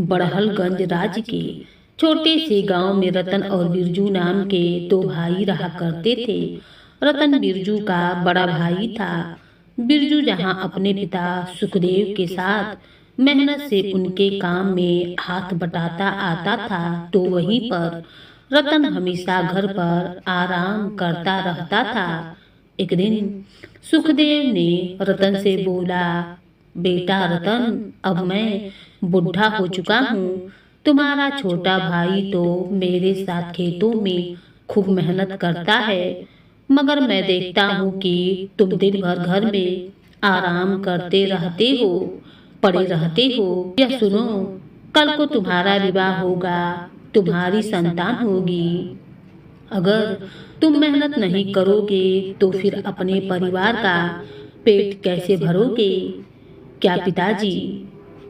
बड़हलगंज राज्य के छोटे से गांव में रतन और बिरजू नाम के दो भाई रहा करते थे। रतन बिरजू का बड़ा भाई था। बिरजू जहां अपने पिता सुखदेव के साथ मेहनत से उनके काम में हाथ बटाता आता था, तो वहीं पर रतन हमेशा घर पर आराम करता रहता था। एक दिन सुखदेव ने रतन से बोला, बेटा रतन, अब मैं बुढ़ा हो चुका हूँ। तुम्हारा छोटा भाई तो मेरे साथ खेतों में खूब मेहनत करता है, मगर मैं देखता हूँ कि तुम दिन भर घर में आराम करते रहते हो, पड़े रहते हो। यह सुनो, कल को तुम्हारा विवाह होगा, तुम्हारी संतान होगी। अगर तुम मेहनत नहीं करोगे तो फिर अपने परिवार का पेट कैसे भरोगे? क्या पिताजी,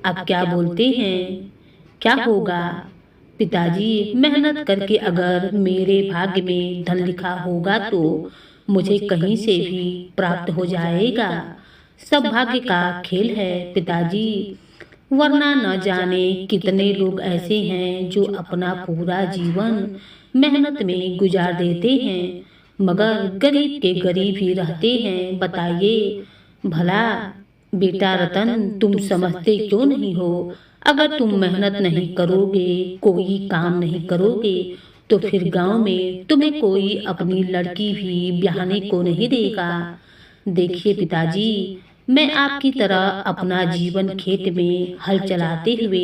आप क्या बोलते हैं? क्या होगा? पिताजी, मेहनत करके अगर मेरे भाग्य में धन लिखा होगा तो मुझे कहीं से भी प्राप्त हो जाएगा। सब भाग्य का खेल है पिताजी, वरना न जाने कितने लोग ऐसे हैं जो अपना पूरा जीवन मेहनत में गुजार देते हैं, मगर गरीब के गरीब ही रहते हैं। बताइए भला बेटा रतन, तुम समझते क्यों नहीं हो? अगर तुम मेहनत नहीं करोगे, कोई काम नहीं करोगे, तो फिर गांव में तुम्हें कोई अपनी लड़की भी ब्याहने को नहीं देगा। देखिए पिताजी, मैं आपकी तरह अपना जीवन खेत में हल चलाते हुए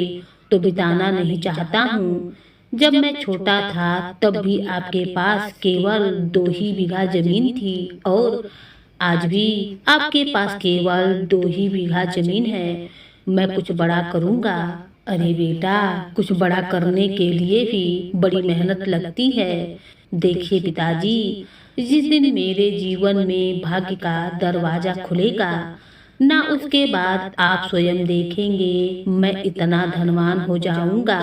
तो बिताना नहीं चाहता हूँ। जब मैं छोटा था तब भी आपके पास केवल 2 ही बीघा जमीन थी, और आज भी आपके पास केवल 2 ही बीघा जमीन है। मैं कुछ बड़ा करूँगा। अरे बेटा, कुछ बड़ा करने के लिए भी बड़ी मेहनत लगती है। देखिए पिताजी, जिस दिन मेरे जीवन में भाग्य का दरवाजा खुलेगा ना, उसके बाद आप स्वयं देखेंगे मैं इतना धनवान हो जाऊंगा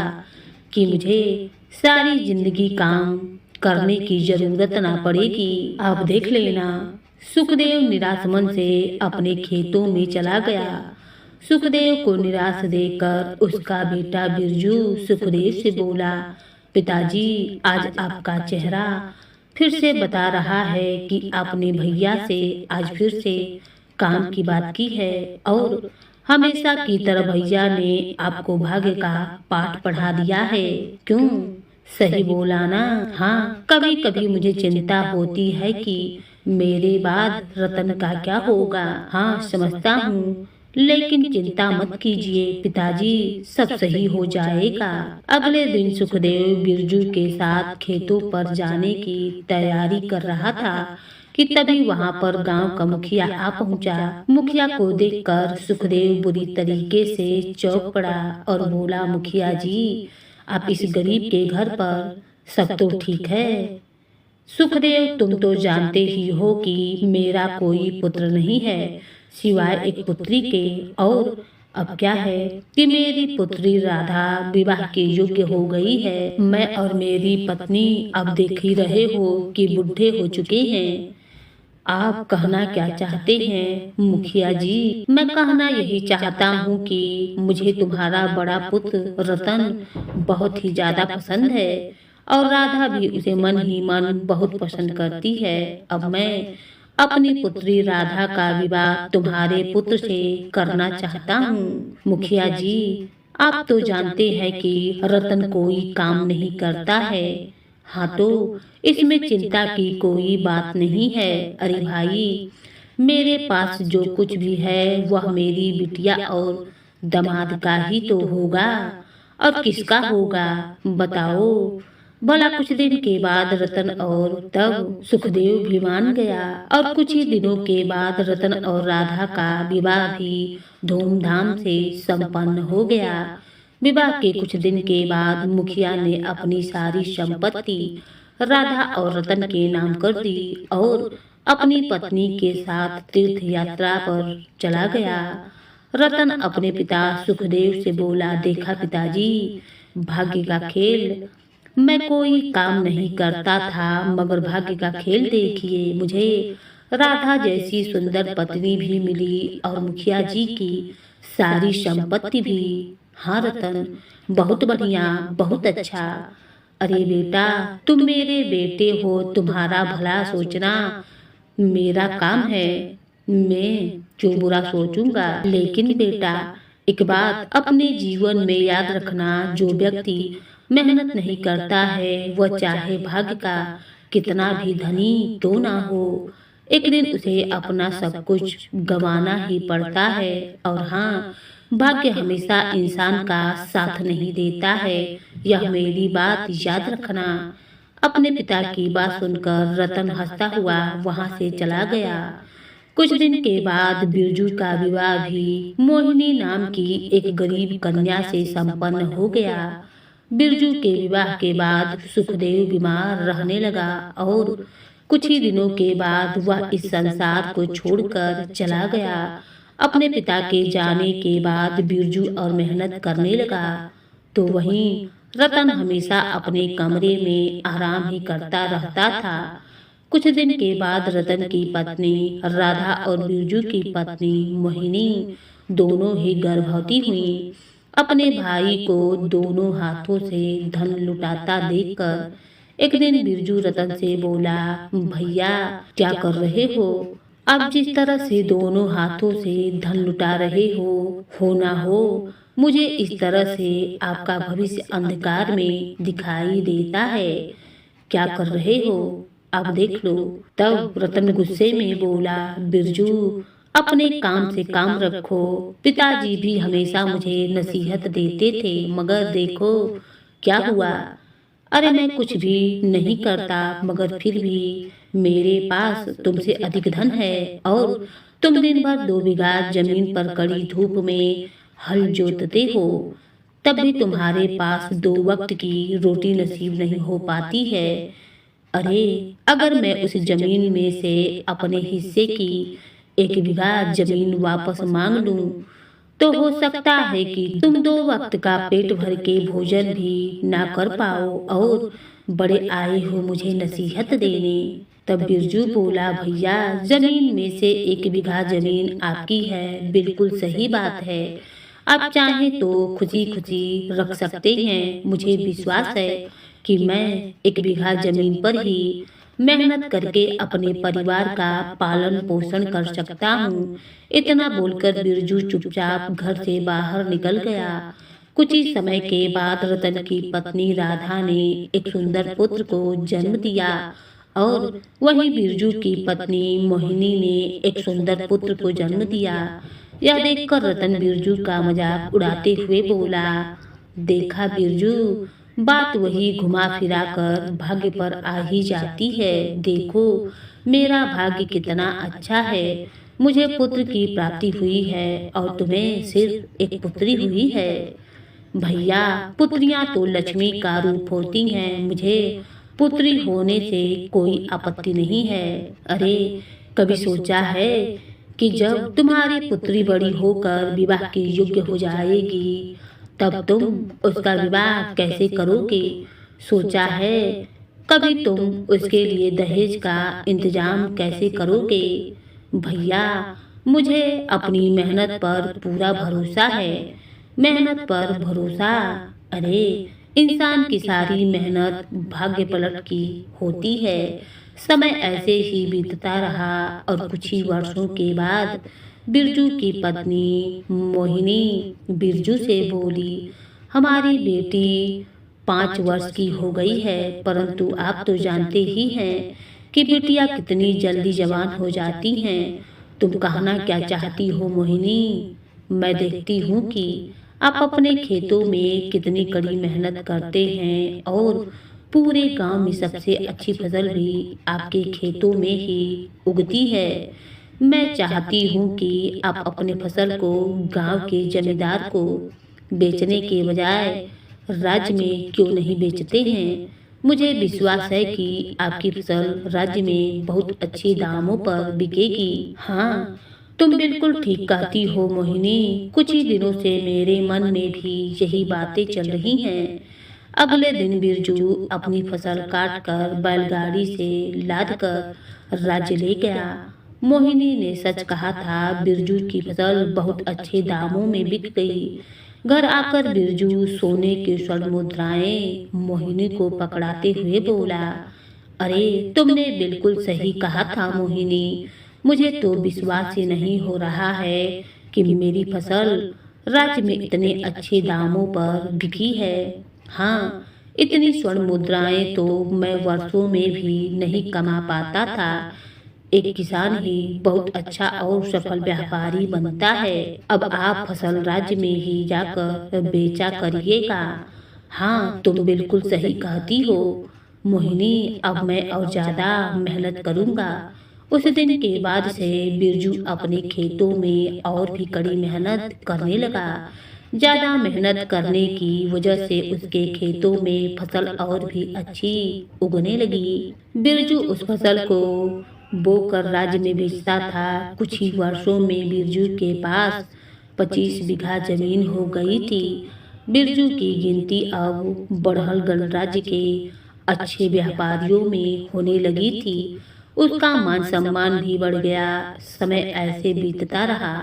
कि मुझे सारी जिंदगी काम करने की जरूरत ना पड़ेगी। आप देख लेना। सुखदेव निराश मन से अपने खेतों में चला गया। सुखदेव को निराश देखकर उसका बेटा बिरजू सुखदेव से बोला, पिताजी, आज आपका चेहरा फिर से बता रहा है कि आपने भैया से आज फिर से काम की बात की है, और हमेशा की तरह भैया ने आपको भाग्य का पाठ पढ़ा दिया है। क्यों? सही बोला ना? हाँ, कभी कभी मुझे चिंता होती है कि मेरे बाद रतन का क्या होगा। हाँ समझता हूँ, लेकिन चिंता मत कीजिए पिताजी, सब सही हो जाएगा। अगले दिन सुखदेव बिरजू के साथ खेतों पर जाने की तैयारी कर रहा था कि तभी वहां पर गांव का मुखिया आ पहुंचा। मुखिया को देखकर सुखदेव बुरी तरीके से चौंक पड़ा और बोला, मुखिया जी, आप इस गरीब के घर पर सब तो ठीक है। सुखदेव, तुम तो जानते ही हो कि मेरा कोई पुत्र नहीं है सिवाय एक पुत्री के, और अब क्या है कि मेरी पुत्री राधा विवाह के योग्य हो गई है। मैं और मेरी पत्नी अब देख ही रहे हो कि बूढ़े हो चुके हैं। आप कहना क्या चाहते हैं मुखिया जी? मैं कहना यही चाहता हूँ कि मुझे तुम्हारा बड़ा पुत्र रतन बहुत ही ज्यादा पसंद है, और राधा भी उसे मन ही मन बहुत पसंद करती है। अब मैं अपनी पुत्री राधा का विवाह तुम्हारे पुत्र से करना चाहता हूँ। मुखिया जी, आप तो जानते हैं कि रतन कोई काम नहीं करता है। हाँ, तो इसमें चिंता की कोई बात नहीं है। अरे भाई, मेरे पास जो कुछ भी है वह मेरी बिटिया और दामाद का ही तो होगा, और किसका होगा बताओ भला। कुछ दिन के बाद रतन और तब सुखदेव भी मान गया, और कुछ ही दिनों के बाद रतन और राधा का विवाह भी धूमधाम से संपन्न हो गया। विवाह के कुछ दिन के बाद मुखिया ने अपनी सारी संपत्ति राधा और रतन के नाम कर दी और अपनी पत्नी के साथ तीर्थ यात्रा पर चला गया। रतन अपने पिता सुखदेव से बोला, देखा पिताजी, भाग्य का खेल। मैं कोई काम नहीं करता था, मगर भाग्य का खेल देखिए, मुझे राधा जैसी सुंदर पत्नी भी मिली और मुखिया जी की सारी संपत्ति भी। हाँ रतन, बहुत बढ़िया, बहुत अच्छा। अरे बेटा, तुम मेरे बेटे हो, तुम्हारा भला सोचना मेरा काम है। मैं जो बुरा सोचूंगा। लेकिन बेटा, एक बात अपने जीवन में याद रखना, जो व्यक्ति मेहनत नहीं करता है, वह चाहे भाग्य का कितना भी धनी क्यों ना हो, एक दिन उसे अपना सब कुछ गंवाना ही पड़ता है। और हाँ, भाग्य हमेशा इंसान का साथ नहीं देता है, यह मेरी बात याद रखना। अपने पिता की बात सुनकर रतन हंसता हुआ वहां से चला गया। कुछ दिन के बाद बिरजू का विवाह भी मोहिनी नाम की एक गरीब कन्या से संपन्न हो गया। बिरजू के विवाह के बाद सुखदेव बीमार रहने लगा और कुछ ही दिनों के बाद वह इस संसार को छोड़कर चला गया। अपने पिता के जाने के बाद बिरजू और मेहनत करने लगा, तो वहीं रतन हमेशा अपने कमरे में आराम ही करता रहता था। कुछ दिन के बाद रतन की पत्नी राधा और बिरजू की पत्नी मोहिनी दोनों ही गर्भवती हुई। अपने भाई को दोनों हाथों से धन लुटाता देखकर एक दिन बिरजू रतन से बोला, भैया क्या कर रहे हो? आप जिस तरह से दोनों हाथों से धन लुटा रहे हो ना हो, मुझे इस तरह से आपका भविष्य अंधकार में दिखाई देता है। क्या कर रहे हो? अब देख लो। तब रतन गुस्से में बोला, बिरजू अपने काम से काम रखो। पिताजी भी हमेशा मुझे नसीहत देते थे, मगर देखो क्या हुआ। अरे मैं कुछ भी नहीं करता, मगर फिर भी मेरे पास तुमसे अधिक धन है और तुम दिन भर 2 बीघा जमीन पर कड़ी धूप में हल जोतते हो, तब भी तुम्हारे पास 2 वक्त की रोटी नसीब नहीं हो पाती है। अरे अगर मैं उस जमीन में से अपने हिस्से की 1 बीघा जमीन वापस मांग लूं, तो हो सकता है कि तुम 2 वक्त का पेट भर के भोजन भी ना कर पाओ और बड़े आए हो मुझे नसीहत देने। तब बिरजू बोला, भैया जमीन में से 1 बीघा जमीन आपकी है, बिल्कुल सही बात है। आप चाहें तो खुशी खुशी रख सकते हैं। मुझे विश्वास है कि मैं 1 बीघा जमीन पर ही मेहनत करके अपने परिवार का पालन पोषण कर सकता हूँ। इतना बोलकर बिरजू चुपचाप घर से बाहर निकल गया। कुछ ही समय के बाद रतन की पत्नी राधा ने एक सुंदर पुत्र को जन्म दिया और वहीं बिरजू की पत्नी मोहिनी ने एक सुंदर पुत्र को जन्म दिया। यह देखकर रतन बिरजू का मजाक उड़ाते हुए बोला, देखा बिरजू, बात वही घुमा फिरा कर भाग्य पर आ ही जाती है। देखो मेरा भाग्य कितना अच्छा है, मुझे पुत्र की प्राप्ति हुई है और तुम्हें सिर्फ एक पुत्री हुई है। भैया पुत्रियां तो लक्ष्मी का रूप होती हैं, मुझे पुत्री होने से कोई आपत्ति नहीं है। अरे कभी सोचा है कि जब तुम्हारी पुत्री बड़ी होकर विवाह के योग्य हो जाएगी, तब तुम उसका विवाह कैसे करोगे? सोचा है कभी तुम उसके लिए दहेज का इंतजाम कैसे करोगे? भैया मुझे अपनी मेहनत पर पूरा भरोसा है। मेहनत पर भरोसा? अरे इंसान की सारी मेहनत भाग्य पलट की होती है। समय ऐसे ही बीतता रहा और कुछ ही वर्षों के बाद बिरजू की पत्नी मोहिनी बिरजू से बोली, हमारी बेटी 5 वर्ष की हो गई है, परंतु आप तो जानते ही हैं कि बिटिया कितनी जल्दी जवान हो जाती हैं। तुम कहना क्या चाहती हो मोहिनी? मैं देखती हूँ कि आप अपने खेतों में कितनी कड़ी मेहनत करते हैं और पूरे गांव में सबसे अच्छी फसल भी आपके खेतों में ही उगती है। मैं चाहती हूँ कि आप अपने फसल को गांव के जमींदार को बेचने के बजाय राज्य में क्यों नहीं बेचते हैं? मुझे विश्वास है कि आपकी फसल राज्य में बहुत अच्छे दामों पर बिकेगी। हाँ तुम बिल्कुल ठीक कहती हो मोहिनी, कुछ ही दिनों से मेरे मन में भी यही बातें चल रही हैं। अगले दिन बिरजू अपनी फसल काट कर बैलगाड़ी से लाद कर राज्य ले गया। मोहिनी ने सच कहा था, बिरजू की फसल बहुत अच्छे दामों में बिक गई। घर आकर बिरजू सोने की स्वर्ण मुद्राएं मोहिनी को पकड़ाते हुए बोला, अरे तुमने बिल्कुल सही कहा था मोहिनी। मुझे तो विश्वास ही नहीं हो रहा है कि मेरी फसल राज्य में इतने अच्छे दामों पर बिकी है। हाँ, इतनी स्वर्ण मुद्राएं तो मैं वर्षों में भी नहीं कमा पाता था। एक किसान ही बहुत अच्छा और सफल व्यापारी बनता है। अब आप फसल राज्य में ही जाकर बेचा करिएगा। हाँ, तुम बिल्कुल सही कहती हो मोहिनी, अब मैं और ज्यादा मेहनत करूंगा। उस दिन के बाद से बिरजू अपने खेतों में और भी कड़ी मेहनत करने लगा। ज्यादा मेहनत करने की वजह से उसके खेतों में फसल और भी अच्छी उगने लगी। बिरजू उस फसल को बोकर राज्य में बेचता था। कुछ ही वर्षों में बिरजू के पास 25 बीघा जमीन हो गई थी। बिरजू की गिनती अब बड़हल गणराज्य के अच्छे व्यापारियों में होने लगी थी। उसका मान सम्मान भी बढ़ गया। समय ऐसे बीतता रहा।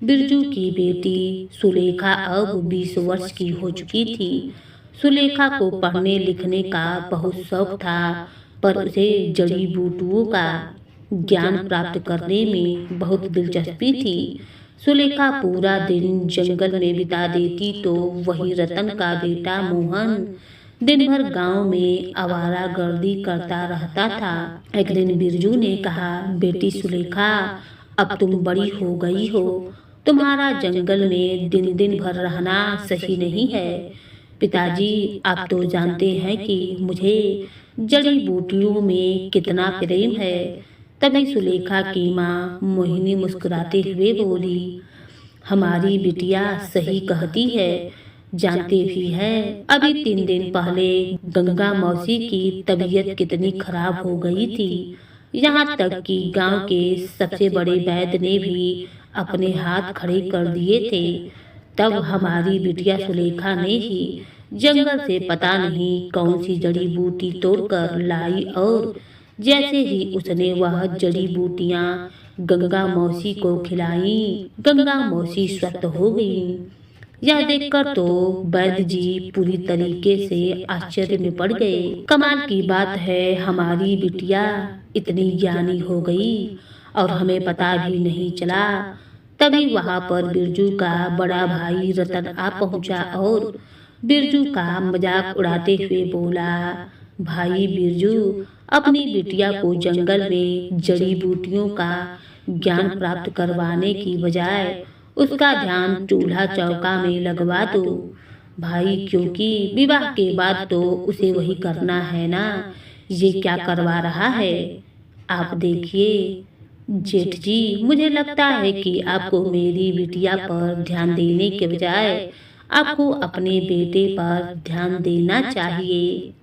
बिरजू की बेटी सुलेखा अब 20 वर्ष की हो चुकी थी। सुलेखा को पढ़ने लिखने का बहुत शौक था, पर उसे जड़ी बूटियों का ज्ञान प्राप्त करने में बहुत दिलचस्पी थी। सुलेखा पूरा दिन जंगल में बिता देती तो वही रतन का बेटा मोहन दिन भर गांव में आवारागर्दी करता रहता था। एक दिन बिरजू ने कहा, बेटी सुलेखा, अब तुम बड़ी हो गई हो। तुम्हारा जंगल में दिन दिन भर रहना सही नहीं है। पिताजी, आप तो जानते हैं कि मुझे जड़ी बूटियों में कितना प्रेम है। तभी सुलेखा की माँ मोहिनी मुस्कुराते हुए बोली, हमारी बिटिया सही कहती है। जानते भी है, अभी 3 दिन पहले गंगा मौसी की तबीयत कितनी खराब हो गई थी। यहाँ तक कि गांव के सबसे बड़े वैद्य ने भी अपने हाथ खड़े कर दिए थे। तब हमारी बिटिया सुलेखा ने ही जंगल से पता नहीं कौन सी जड़ी बूटी तोड़कर लाई और जैसे ही उसने वह जड़ी बूटियां गंगा मौसी को खिलाई, गंगा मौसी स्वस्थ हो गई। यह देखकर तो वैद्य जी पूरी तरीके से आश्चर्य में पड़ गए। कमाल की बात है, हमारी बिटिया इतनी ज्ञानी हो गई और हमें पता भी नहीं चला। तभी वहां पर बिरजू का बड़ा भाई रतन आ पहुंचा और बिरजू का मजाक उड़ाते हुए बोला, भाई बिरजू, अपनी बिटिया को जंगल में जड़ी बूटियों का ज्ञान प्राप्त करवाने की बजाय उसका ध्यान चूल्हा चौका में लगवा दो भाई, क्योंकि विवाह के बाद तो उसे वही करना है ना। ये क्या करवा रहा है? आप देखिए जेठ जी, मुझे लगता है कि आपको मेरी बिटिया पर ध्यान देने के बजाय आपको अपने बेटे पर ध्यान देना चाहिए,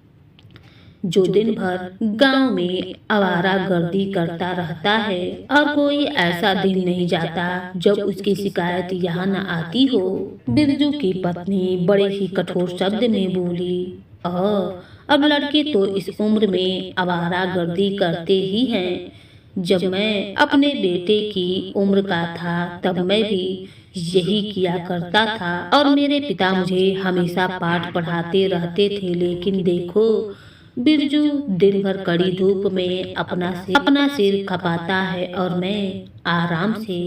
जो दिन भर गांव में आवारागर्दी करता रहता है और कोई ऐसा दिन नहीं जाता जब उसकी शिकायत यहाँ न आती हो। बिरजू की पत्नी बड़े ही कठोर शब्द में बोली, अब लड़के तो इस उम्र में आवारागर्दी करते ही हैं। जब मैं अपने बेटे की उम्र का था तब मैं भी यही किया करता था और मेरे पिता मुझे हमेशा पाठ पढ़ाते रहते थे। लेकिन देखो, बिरजू दिन भर कड़ी धूप में अपना सिर खपाता है और मैं आराम से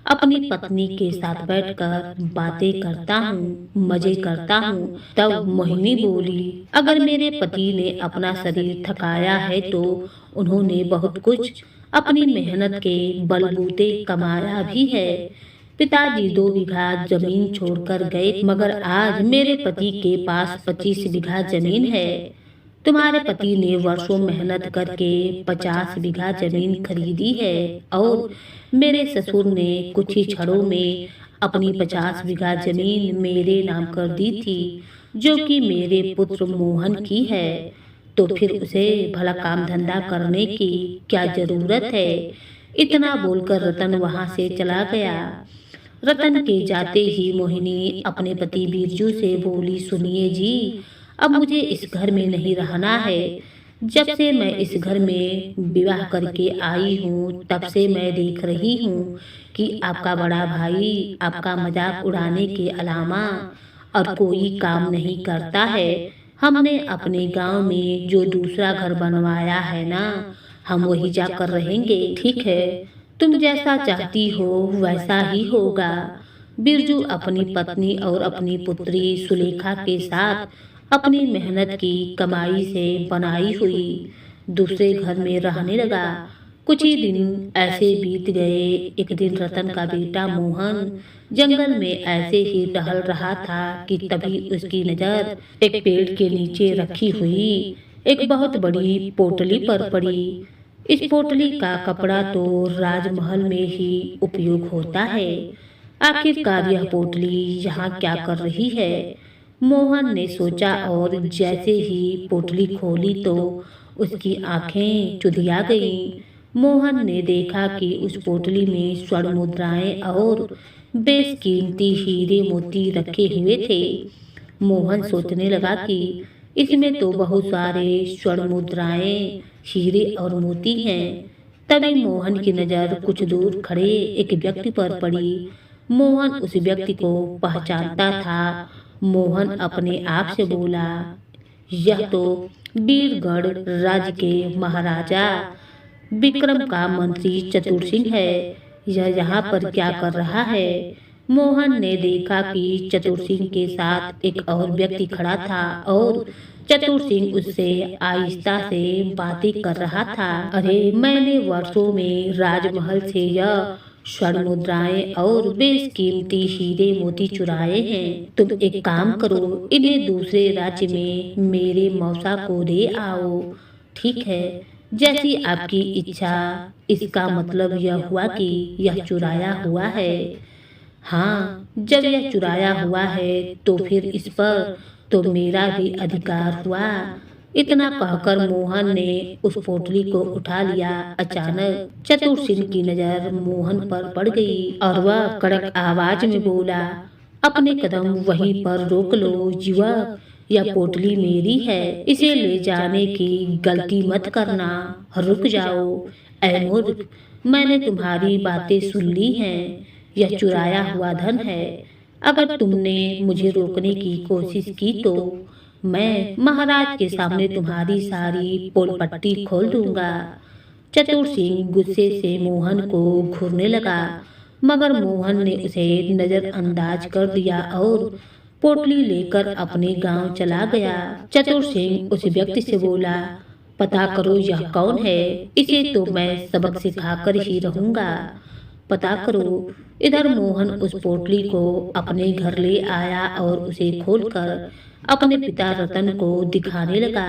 अपनी पत्नी के साथ बैठकर बातें करता हूँ, मजे करता हूँ। तब मोहिनी बोली, अगर मेरे पति ने अपना शरीर थकाया है तो उन्होंने बहुत कुछ अपनी मेहनत के बलबूते कमाया भी है। पिताजी 2 बीघा जमीन छोड़कर गए, मगर आज मेरे पति के पास 25 बीघा जमीन है। तुम्हारे पति ने वर्षों मेहनत करके 50 बीघा जमीन खरीदी है और मेरे ससुर ने कुछ ही क्षणों में अपनी 50 बीघा जमीन मेरे नाम कर दी थी, जो कि मेरे पुत्र मोहन की है। तो फिर उसे भला काम धंधा करने की क्या जरूरत है? इतना बोलकर रतन वहां से चला गया। रतन के जाते ही मोहिनी अपने पति बिरजू से बोली, सुनिए जी, अब मुझे इस घर में नहीं रहना है। जब से मैं इस घर में विवाह करके आई हूँ तब से मैं देख रही हूँ कि आपका बड़ा भाई आपका मजाक उड़ाने के अलावा और कोई काम नहीं करता है। हमने अपने गांव में जो दूसरा घर बनवाया है ना, हम वही जाकर रहेंगे। ठीक है, तुम जैसा चाहती हो वैसा ही होगा। बिरजू अपनी पत्नी और अपनी पुत्री सुलेखा के साथ अपनी मेहनत की कमाई से बनाई हुई दूसरे घर में रहने लगा। कुछ ही दिन ऐसे बीत गए। एक दिन रतन का बेटा मोहन जंगल में ऐसे ही टहल रहा था कि तभी उसकी नजर एक पेड़ के नीचे रखी हुई एक बहुत बड़ी पोटली पर पड़ी। इस पोटली का कपड़ा तो राजमहल में ही उपयोग होता है। आखिरकार यह पोटली यहाँ क्या कर रही है? मोहन ने सोचा और जैसे ही पोटली खोली तो उसकी आंखें चुधिया गईं। मोहन ने देखा कि उस पोटली में स्वर्ण मुद्राएं और बेशकीमती हीरे मोती रखे हुए थे। मोहन सोचने लगा कि इसमें तो बहुत सारे स्वर्ण मुद्राएं, हीरे और मोती हैं। तभी मोहन की नजर कुछ दूर खड़े एक व्यक्ति पर पड़ी। मोहन उस व्यक्ति को पहचानता था। मोहन अपने आप से बोला, यह तो बीरगढ़ राज्य के महाराजा विक्रम का मंत्री चतुर सिंह है। यह यहाँ पर क्या कर रहा है? मोहन ने देखा कि चतुर सिंह के साथ एक और व्यक्ति खड़ा था और चतुर सिंह उससे आहिस्ता से बातें कर रहा था। अरे, मैंने वर्षों में राजमहल से यह स्वर्ण मुद्राएं और बेशकीमती हीरे मोती चुराए हैं। तुम एक काम करो, इन्हें दूसरे राज्य में मेरे मौसा को दे आओ। ठीक है, जैसी आपकी इच्छा। इसका मतलब यह हुआ कि यह चुराया हुआ है। हाँ, जब यह चुराया हुआ है तो फिर इस पर तो मेरा भी अधिकार हुआ। इतना कहकर मोहन ने उस पोटली को उठा लिया। अचानक चतुर सिंह की नजर मोहन पर पड़ गई और वह कड़क आवाज में बोला, अपने कदम वहीं पर रोक लो युवक। यह पोटली मेरी है, इसे ले जाने की गलती मत करना। रुक जाओ ऐ मूर्ख, मैंने तुम्हारी बातें सुन ली हैं। यह चुराया हुआ धन है। अगर तुमने मुझे रोकने की कोशिश की तो मैं महाराज के सामने तुम्हारी सारी पोल पट्टी खोल दूंगा। चतुर सिंह गुस्से से मोहन को घूरने लगा, मगर मोहन ने उसे नजरअंदाज कर दिया और पोटली लेकर अपने गांव चला गया। चतुर सिंह उस व्यक्ति से बोला, पता करो यह कौन है, इसे तो मैं सबक सिखाकर ही रहूंगा। पता करो। इधर मोहन उस पोटली को अपने घर ले आया और उसे खोलकर अपने पिता रतन को दिखाने लगा।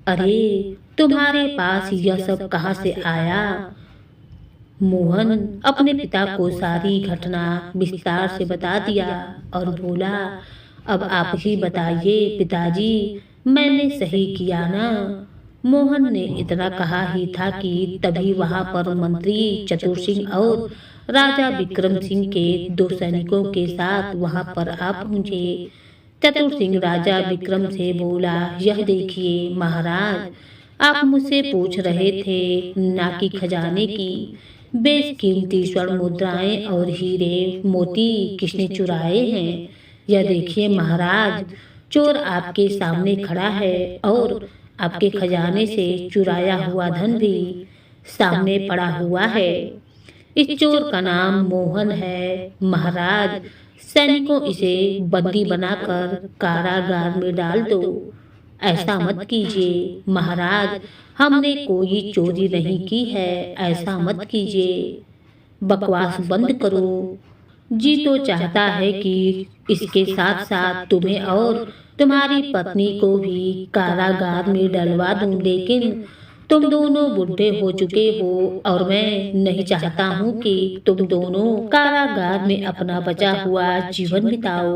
अरे, तुम्हारे पास यह सब कहाँ से आया? मोहन अपने पिता को सारी घटना विस्तार से बता दिया और बोला, अब आप ही बताइए पिताजी, मैंने सही किया ना? मोहन ने इतना कहा ही था कि तभी वहां पर मंत्री चतुर सिंह और राजा विक्रम सिंह के 2 सैनिकों के साथ वहां पर आ पहुंचे। चतुर सिंह राजा विक्रम से बोला, यह देखिए महाराज, आप मुझसे पूछ रहे थे ना कि खजाने की बेशकीमती स्वर्ण मुद्राएं और हीरे मोती किसने चुराए हैं। यह देखिए महाराज, चोर आपके सामने खड़ा है और आपके खजाने से चुराया हुआ धन भी सामने पड़ा हुआ है। इस चोर का नाम मोहन है। महाराज, सैनिकों इसे बंदी बनाकर कारागार में डाल दो। ऐसा मत कीजिए महाराज, हमने कोई चोरी नहीं की है, ऐसा मत कीजिए। बकवास बंद करो। जी तो चाहता है कि इसके साथ साथ तुम्हें और तुम्हारी पत्नी को भी कारागार में डलवा दूं, लेकिन तुम दोनों बुढ़े हो चुके हो और मैं नहीं चाहता हूँ कि तुम दोनों कारागार में अपना बचा हुआ जीवन बिताओ।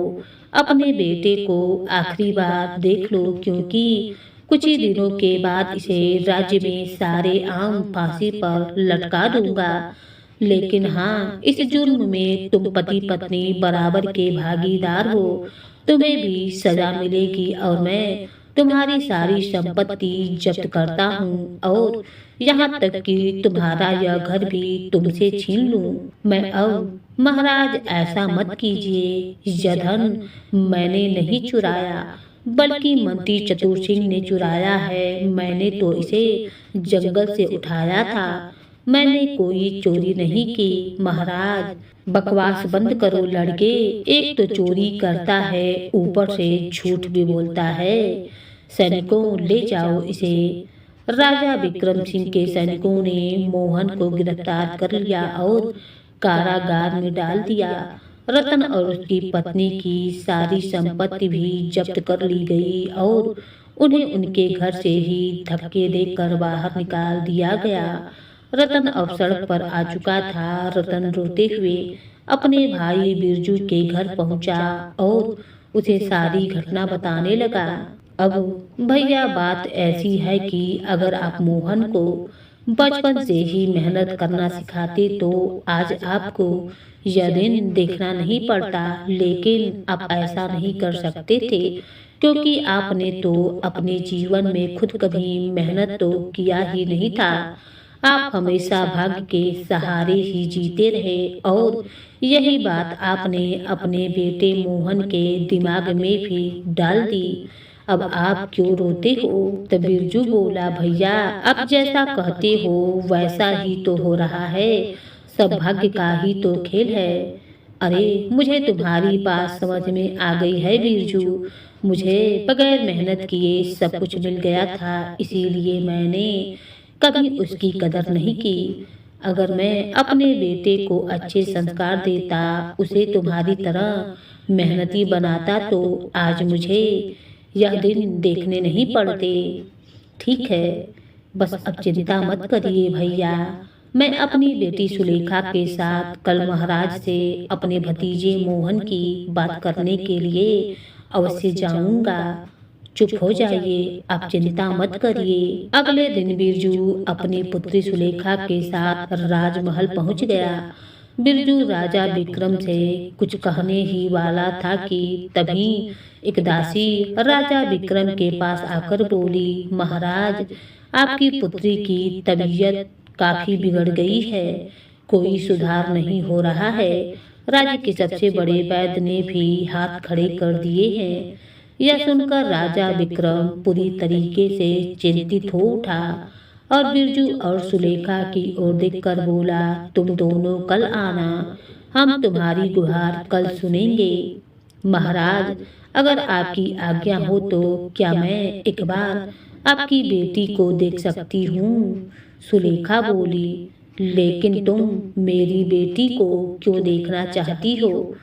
अपने बेटे को आखिरी बार देख लो, क्योंकि कुछ ही दिनों के बाद इसे राज्य में सारे आम फांसी पर लटका दूंगा। लेकिन हाँ, इस जुर्म में तुम पति पत्नी बराबर के भागीदार हो। तुम्हें भी सजा मिलेगी और मैं तुम्हारी सारी संपत्ति जब्त करता हूँ और यहाँ तक कि तुम्हारा यह घर भी तुमसे छीन लूं। मैं अब महाराज ऐसा मत कीजिए, यह धन मैंने नहीं चुराया बल्कि मंत्री चतुर सिंह ने चुराया है। मैंने तो इसे जंगल से उठाया था, मैंने कोई चोरी नहीं की। महाराज बकवास बंद करो लड़के, एक तो चोरी करता है ऊपर से झूठ भी बोलता है। सैनिकों ले जाओ इसे। राजा विक्रम सिंह के सैनिकों ने मोहन को गिरफ्तार कर लिया और कारागार में डाल दिया। रतन और उसकी पत्नी की सारी संपत्ति भी जब्त कर ली गई और उन्हें उनके घर से ही धक्के देकर बाहर निकाल दिया गया। रतन अब सड़क पर आ चुका था। रतन रोते हुए अपने भाई बिरजू के घर पहुंचा और उसे सारी घटना बताने लगा। अब भैया बात ऐसी है कि अगर आप मोहन को बचपन से ही मेहनत करना सिखाते तो आज आपको यह दिन देखना नहीं पड़ता, लेकिन आप ऐसा नहीं कर सकते थे क्योंकि आपने तो अपने जीवन में खुद कभी मेहनत तो किया ही नहीं था। आप हमेशा भाग्य के सहारे ही जीते रहे और यही बात आपने अपने बेटे मोहन के दिमाग में भी डाल दी। अब आप क्यों रोते हो? तब बिरजू बोला, भैया आप जैसा कहते हो वैसा ही तो हो रहा है, सब भाग्य का ही तो खेल है। अरे मुझे तुम्हारी बात समझ में आ गई है बिरजू, मुझे बगैर मेहनत किए सब कुछ मिल गया था, इसीलिए मैंने कभी उसकी कदर नहीं की। अगर मैं अपने बेटे को अच्छे संस्कार देता, उसे तुम्हारी तरह मेहनती बनाता तो आज मुझे यह दिन देखने नहीं पड़ते। ठीक है, बस अब चिंता मत करिए भैया, मैं अपनी बेटी सुलेखा के साथ कल महाराज से अपने भतीजे मोहन की बात करने के लिए अवश्य जाऊंगा। चुप हो जाइए, आप चिंता मत करिए। अगले दिन बिरजू अपनी पुत्री सुलेखा के साथ राजमहल पहुंच गया। बिरजू राजा विक्रम से कुछ कहने ही वाला था कि तभी एक दासी राजा विक्रम के पास आकर बोली, महाराज आपकी पुत्री की तबीयत काफी बिगड़ गई है, कोई सुधार नहीं हो रहा है। राज्य के सबसे बड़े वैद्य ने भी हाथ खड़े कर दिए हैं। यह सुनकर राजा विक्रम पूरी तरीके से चिंतित हो उठा और बिरजू और सुलेखा की ओर देखकर बोला, तुम दोनों कल आना, हम तुम्हारी गुहार कल सुनेंगे। महाराज अगर आपकी आज्ञा हो तो क्या मैं एक बार आपकी बेटी को देख सकती हूँ? सुलेखा बोली, लेकिन तुम मेरी बेटी को क्यों देखना चाहती हो?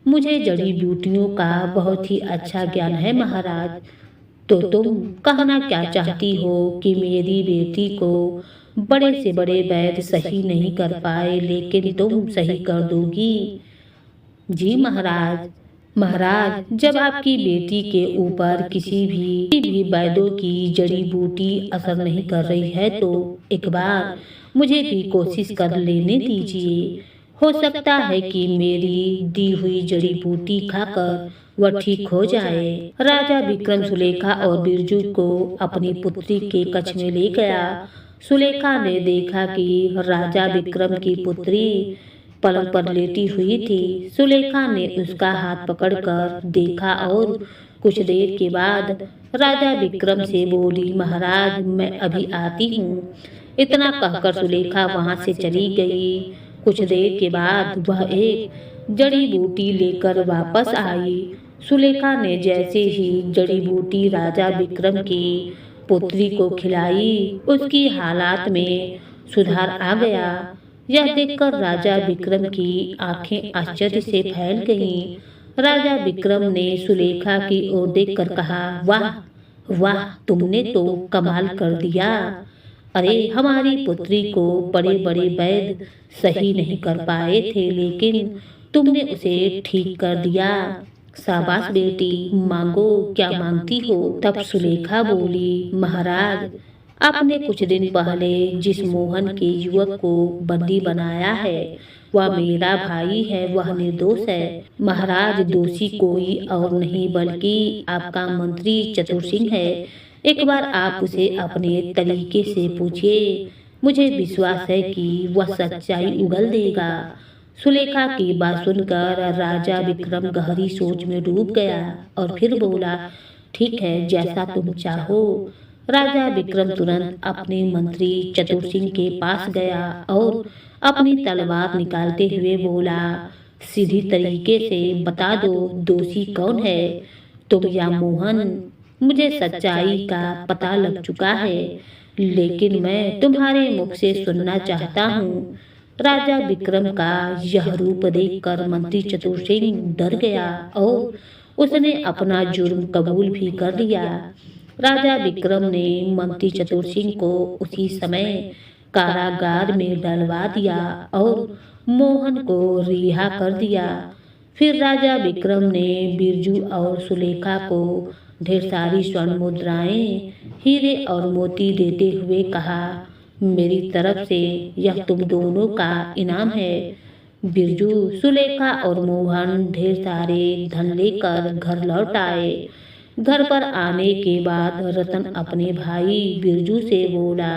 मुझे जड़ी बूटियों का बहुत ही अच्छा ज्ञान है महाराज। तो तुम कहना क्या चाहती हो कि मेरी बेटी को बड़े से बड़े वैद्य सही नहीं कर पाए, लेकिन तुम सही कर दोगी? जी महाराज। महाराज जब आपकी बेटी के ऊपर किसी भी वैद्यों की जड़ी बूटी असर नहीं कर रही है तो एक बार मुझे भी कोशिश कर लेने दीजिए, हो सकता है कि मेरी दी हुई जड़ी बूटी खाकर वह ठीक हो जाए। राजा विक्रम सुलेखा और बिरजू को अपनी पुत्री के कक्ष में ले गया। सुलेखा ने देखा कि राजा विक्रम की पुत्री पलंग पर लेटी हुई थी। सुलेखा ने उसका हाथ पकड़कर देखा और कुछ देर के बाद राजा विक्रम से बोली, महाराज मैं अभी आती हूँ। इतना कहकर सुलेखा वहां से चली गई। कुछ देर के बाद वह एक जड़ी बूटी लेकर वापस आई। सुलेखा ने जैसे ही जड़ी बूटी राजा विक्रम की पुत्री को खिलाई, उसकी हालात में सुधार आ गया। यह देखकर राजा विक्रम की आंखें आश्चर्य से फैल गईं। राजा विक्रम ने सुलेखा की ओर देखकर कहा, वाह वाह, तुमने तो कमाल कर दिया। अरे हमारी पुत्री को बड़े बड़े वैद्य सही नहीं कर पाए थे, लेकिन तुमने उसे ठीक कर दिया। शाबाश बेटी, मांगो क्या मांगती हो? तब सुलेखा बोली, महाराज आपने कुछ दिन पहले जिस मोहन के युवक को बंदी बनाया है वह मेरा भाई है, वह निर्दोष है। महाराज, दोषी कोई और नहीं बल्कि आपका मंत्री चतुर सिंह है। एक बार आप उसे अपने तरीके से पूछिए, मुझे विश्वास है कि वह सच्चाई उगल देगा। सुलेखा की बात सुनकर राजा विक्रम गहरी सोच में डूब गया और फिर बोला, ठीक है, जैसा तुम चाहो। राजा विक्रम तुरंत अपने मंत्री चतुर सिंह के पास गया और अपनी तलवार निकालते हुए बोला, सीधी तरीके से बता दो, दोषी कौन है, तुम या मोहन? मुझे सच्चाई का पता लग चुका है, लेकिन मैं तुम्हारे मुख से सुनना चाहता हूँ। राजा विक्रम का यह रूप देखकर मंत्री चतुर सिंह डर गया और उसने अपना जुर्म कबूल भी कर लिया। राजा विक्रम ने मंत्री चतुर सिंह को उसी समय कारागार में डलवा दिया और मोहन को रिहा कर दिया। फिर राजा विक्रम ने बिरजू और सुलेखा को ढेर सारी स्वर्ण मुद्राएं, हीरे और मोती देते हुए कहा, मेरी तरफ से यह तुम दोनों का इनाम है। बिरजू, सुलेखा और मोहन ढेर सारे धन लेकर घर लौट आए। घर पर आने के बाद रतन अपने भाई बिरजू से बोला,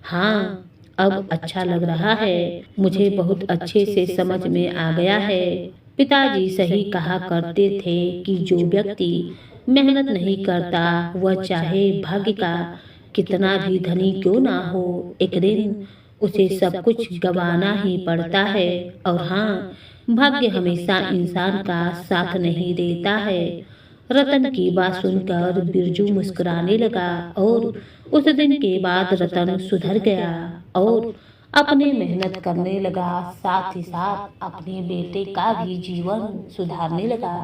हाँ, अब अच्छा लग रहा है, मुझे बहुत अच्छे से समझ में आ गया है। पिताजी सही कहा करते थे कि जो व्यक्ति मेहनत नहीं करता वह चाहे भाग्य का कितना भी धनी क्यों ना हो, एक दिन उसे सब कुछ गंवाना ही पड़ता है। और हाँ, भाग्य हमेशा इंसान का साथ नहीं देता है। रतन की बात सुनकर बिरजू मुस्कुराने लगा और उस दिन के बाद रतन सुधर गया और अपने मेहनत करने लगा, साथ ही साथ अपने बेटे का भी जीवन सुधारने लगा।